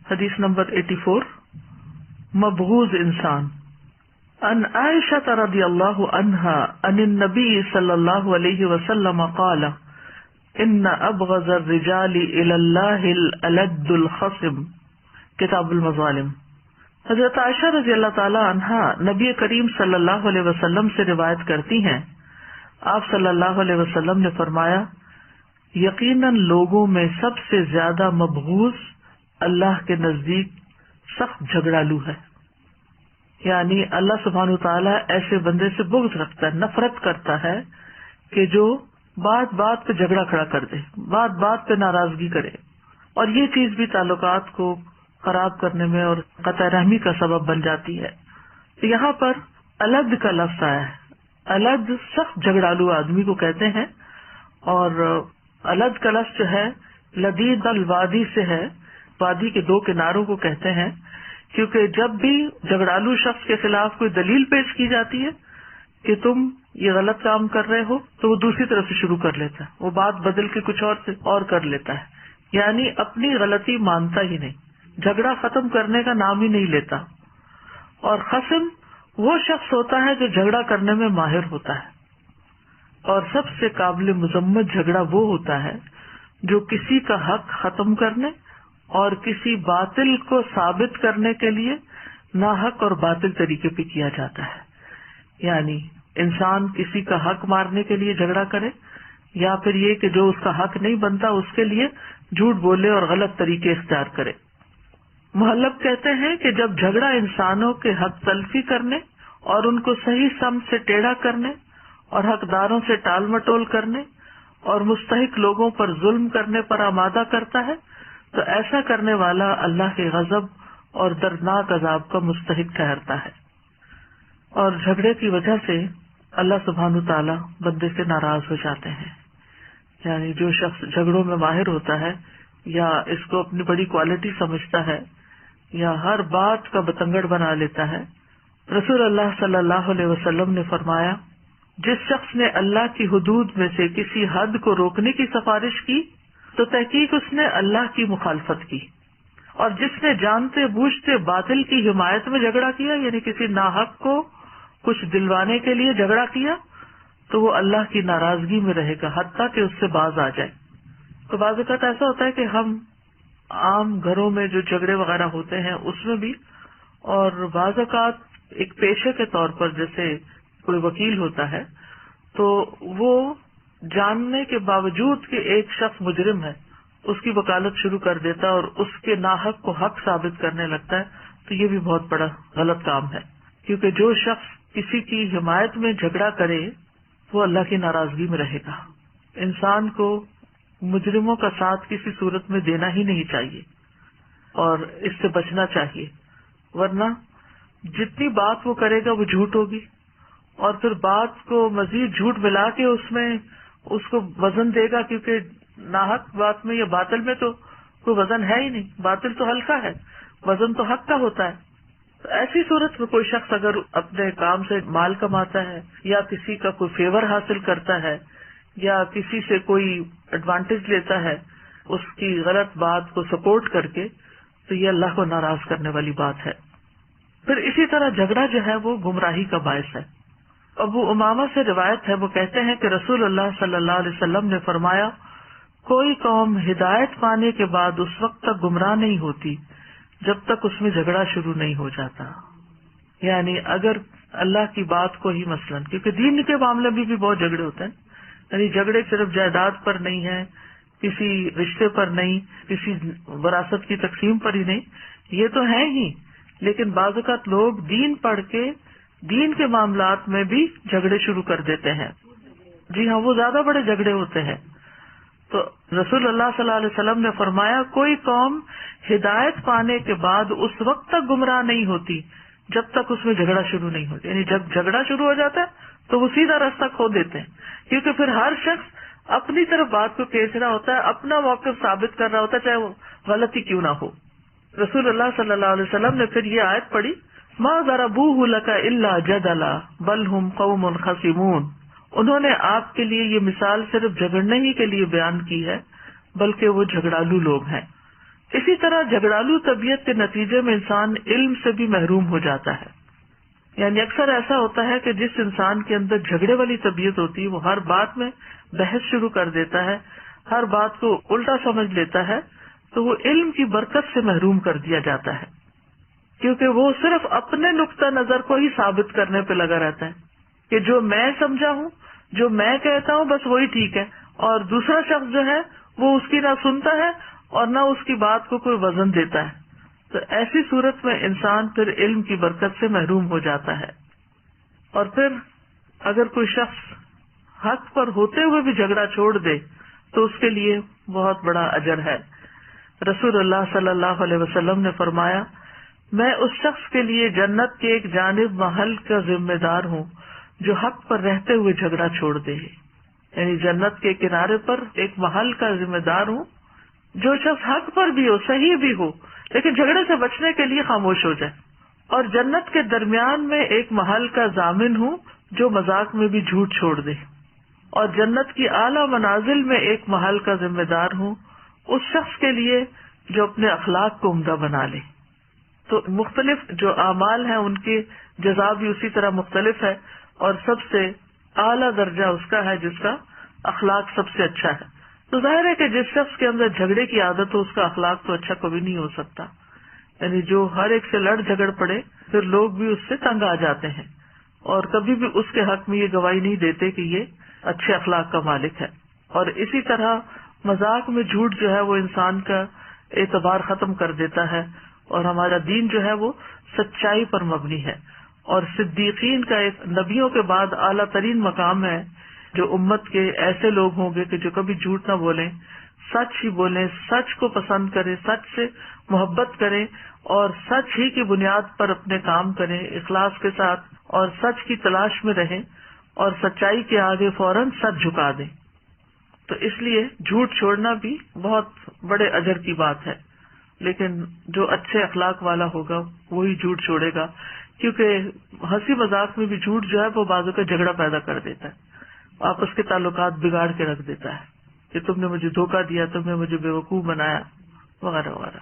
حدیث نمبر 84، مبغوض انسان۔ ان عائشہ رضی اللہ عنہا عن النبی صلی اللہ علیہ وسلم قال ان ابغض الرجال الی اللہ الالد الخصم، کتاب المظالم۔ حضرت عائشہ رضی اللہ تعالی عنہا نبی کریم صلی اللہ علیہ وسلم سے روایت کرتی ہیں، آپ صلی اللہ علیہ وسلم نے فرمایا، یقیناً لوگوں میں سب سے زیادہ مبغوض اللہ کے نزدیک سخت جھگڑالو ہے۔ یعنی اللہ سبحانہ تعالیٰ ایسے بندے سے بغض رکھتا ہے، نفرت کرتا ہے کہ جو بات بات پہ جھگڑا کھڑا کر دے، بات بات پہ ناراضگی کرے، اور یہ چیز بھی تعلقات کو خراب کرنے میں اور قطع رحمی کا سبب بن جاتی ہے۔ یہاں پر الد کا لفظ آیا ہے۔ الد سخت جھگڑالو آدمی کو کہتے ہیں، اور الد کا لفظ جو ہے لدید الوادی سے ہے، وادی کے دو کناروں کو کہتے ہیں، کیونکہ جب بھی جھگڑالو شخص کے خلاف کوئی دلیل پیش کی جاتی ہے کہ تم یہ غلط کام کر رہے ہو، تو وہ دوسری طرف سے شروع کر لیتا ہے، وہ بات بدل کے کچھ اور کر لیتا ہے، یعنی اپنی غلطی مانتا ہی نہیں، جھگڑا ختم کرنے کا نام ہی نہیں لیتا۔ اور خصم وہ شخص ہوتا ہے جو جھگڑا کرنے میں ماہر ہوتا ہے، اور سب سے قابل مذمت جھگڑا وہ ہوتا ہے جو کسی کا حق ختم کرنے اور کسی باطل کو ثابت کرنے کے لیے ناحق اور باطل طریقے پہ کیا جاتا ہے۔ یعنی انسان کسی کا حق مارنے کے لیے جھگڑا کرے، یا پھر یہ کہ جو اس کا حق نہیں بنتا اس کے لیے جھوٹ بولے اور غلط طریقے اختیار کرے۔ مہلب کہتے ہیں کہ جب جھگڑا انسانوں کے حق تلفی کرنے اور ان کو صحیح سمت سے ٹیڑھا کرنے اور حقداروں سے ٹال مٹول کرنے اور مستحق لوگوں پر ظلم کرنے پر آمادہ کرتا ہے، تو ایسا کرنے والا اللہ کے غضب اور دردناک عذاب کا مستحق ٹھہرتا ہے۔ اور جھگڑے کی وجہ سے اللہ سبحانہ تعالیٰ بندے سے ناراض ہو جاتے ہیں۔ یعنی جو شخص جھگڑوں میں ماہر ہوتا ہے، یا اس کو اپنی بڑی کوالٹی سمجھتا ہے، یا ہر بات کا بتنگڑ بنا لیتا ہے، رسول اللہ صلی اللہ علیہ وسلم نے فرمایا، جس شخص نے اللہ کی حدود میں سے کسی حد کو روکنے کی سفارش کی تو تحقیق اس نے اللہ کی مخالفت کی، اور جس نے جانتے بوجھتے باطل کی حمایت میں جھگڑا کیا، یعنی کسی ناحق کو کچھ دلوانے کے لیے جھگڑا کیا، تو وہ اللہ کی ناراضگی میں رہے گا حتیٰ کہ اس سے باز آ جائے۔ تو بعض اوقات ایسا ہوتا ہے کہ ہم عام گھروں میں جو جھگڑے وغیرہ ہوتے ہیں اس میں بھی، اور بعض اوقات ایک پیشے کے طور پر جیسے کوئی وکیل ہوتا ہے، تو وہ جاننے کے باوجود کہ ایک شخص مجرم ہے اس کی وکالت شروع کر دیتا ہے اور اس کے ناحق کو حق ثابت کرنے لگتا ہے، تو یہ بھی بہت بڑا غلط کام ہے، کیونکہ جو شخص کسی کی حمایت میں جھگڑا کرے وہ اللہ کی ناراضگی میں رہے گا۔ انسان کو مجرموں کا ساتھ کسی صورت میں دینا ہی نہیں چاہیے اور اس سے بچنا چاہیے، ورنہ جتنی بات وہ کرے گا وہ جھوٹ ہوگی، اور پھر بات کو مزید جھوٹ ملا کے اس میں اس کو وزن دے گا، کیونکہ ناحق بات میں یا باطل میں تو کوئی وزن ہے ہی نہیں، باطل تو ہلکا ہے، وزن تو حق کا ہوتا ہے۔ تو ایسی صورت میں کوئی شخص اگر اپنے کام سے مال کماتا ہے، یا کسی کا کوئی فیور حاصل کرتا ہے، یا کسی سے کوئی ایڈوانٹیج لیتا ہے اس کی غلط بات کو سپورٹ کر کے، تو یہ اللہ کو ناراض کرنے والی بات ہے۔ پھر اسی طرح جھگڑا جو ہے وہ گمراہی کا باعث ہے۔ ابو امامہ سے روایت ہے، وہ کہتے ہیں کہ رسول اللہ صلی اللہ علیہ وسلم نے فرمایا، کوئی قوم ہدایت پانے کے بعد اس وقت تک گمراہ نہیں ہوتی جب تک اس میں جھگڑا شروع نہیں ہو جاتا۔ یعنی اگر اللہ کی بات کو ہی مثلاً، کیونکہ دین کے معاملے میں بھی بہت جھگڑے ہوتے ہیں، یعنی جھگڑے صرف جائیداد پر نہیں ہیں، کسی رشتے پر نہیں، کسی وراثت کی تقسیم پر ہی نہیں، یہ تو ہے ہی، لیکن بعض اوقات لوگ دین پڑھ کے دین کے معاملات میں بھی جھگڑے شروع کر دیتے ہیں۔ جی ہاں، وہ زیادہ بڑے جھگڑے ہوتے ہیں۔ تو رسول اللہ صلی اللہ علیہ وسلم نے فرمایا، کوئی قوم ہدایت پانے کے بعد اس وقت تک گمراہ نہیں ہوتی جب تک اس میں جھگڑا شروع نہیں ہوتا، یعنی جب جھگڑا شروع ہو جاتا ہے تو وہ سیدھا راستہ کھو دیتے ہیں، کیونکہ پھر ہر شخص اپنی طرف بات کو کھینچ رہا ہوتا ہے، اپنا موقف ثابت کر رہا ہوتا ہے، چاہے وہ غلطی کیوں نہ ہو۔ رسول اللہ صلی اللہ علیہ وسلم نے پھر یہ آیت پڑھی، ما ضربوہ لک الا جدلا بل ہم قوم خصمون، انہوں نے آپ کے لیے یہ مثال صرف جھگڑنے ہی کے لیے بیان کی ہے، بلکہ وہ جھگڑالو لوگ ہیں۔ اسی طرح جھگڑالو طبیعت کے نتیجے میں انسان علم سے بھی محروم ہو جاتا ہے. یعنی اکثر ایسا ہوتا ہے کہ جس انسان کے اندر جھگڑے والی طبیعت ہوتی ہے وہ ہر بات میں بحث شروع کر دیتا ہے، ہر بات کو الٹا سمجھ لیتا ہے، تو وہ علم کی برکت سے محروم کر دیا جاتا ہے، کیونکہ وہ صرف اپنے نقطہ نظر کو ہی ثابت کرنے پہ لگا رہتا ہے کہ جو میں سمجھا ہوں، جو میں کہتا ہوں بس وہی ٹھیک ہے، اور دوسرا شخص جو ہے وہ اس کی نہ سنتا ہے اور نہ اس کی بات کو کوئی وزن دیتا ہے. تو ایسی صورت میں انسان پھر علم کی برکت سے محروم ہو جاتا ہے. اور پھر اگر کوئی شخص حق پر ہوتے ہوئے بھی جھگڑا چھوڑ دے تو اس کے لیے بہت بڑا اجر ہے. رسول اللہ صلی اللہ علیہ وسلم نے فرمایا، میں اس شخص کے لیے جنت کے ایک جانب محل کا ذمہ دار ہوں جو حق پر رہتے ہوئے جھگڑا چھوڑ دے. یعنی جنت کے کنارے پر ایک محل کا ذمہ دار ہوں جو شخص حق پر بھی ہو، صحیح بھی ہو، لیکن جھگڑے سے بچنے کے لیے خاموش ہو جائے. اور جنت کے درمیان میں ایک محل کا ضامن ہوں جو مذاق میں بھی جھوٹ چھوڑ دے. اور جنت کی اعلیٰ منازل میں ایک محل کا ذمہ دار ہوں اس شخص کے لیے جو اپنے اخلاق کو عمدہ بنا لے. تو مختلف جو اعمال ہیں ان کی جزا بھی اسی طرح مختلف ہے، اور سب سے اعلیٰ درجہ اس کا ہے جس کا اخلاق سب سے اچھا ہے. تو ظاہر ہے کہ جس شخص کے اندر جھگڑے کی عادت ہو اس کا اخلاق تو اچھا کبھی نہیں ہو سکتا. یعنی جو ہر ایک سے لڑ جھگڑ پڑے پھر لوگ بھی اس سے تنگ آ جاتے ہیں اور کبھی بھی اس کے حق میں یہ گواہی نہیں دیتے کہ یہ اچھے اخلاق کا مالک ہے. اور اسی طرح مذاق میں جھوٹ جو ہے وہ انسان کا اعتبار ختم کر دیتا ہے، اور ہمارا دین جو ہے وہ سچائی پر مبنی ہے. اور صدیقین کا ایک نبیوں کے بعد اعلیٰ ترین مقام ہے جو امت کے ایسے لوگ ہوں گے کہ جو کبھی جھوٹ نہ بولیں، سچ ہی بولیں، سچ کو پسند کریں، سچ سے محبت کریں اور سچ ہی کی بنیاد پر اپنے کام کریں اخلاص کے ساتھ، اور سچ کی تلاش میں رہیں اور سچائی کے آگے فوراً سچ جھکا دیں. تو اس لیے جھوٹ چھوڑنا بھی بہت بڑے اجر کی بات ہے. لیکن جو اچھے اخلاق والا ہوگا وہی جھوٹ چھوڑے گا، کیونکہ ہنسی مذاق میں بھی جھوٹ جو ہے وہ بازو کا جھگڑا پیدا کر دیتا ہے، آپس کے تعلقات بگاڑ کے رکھ دیتا ہے کہ تم نے مجھے دھوکہ دیا، تم نے مجھے بیوقوف بنایا وغیرہ وغیرہ.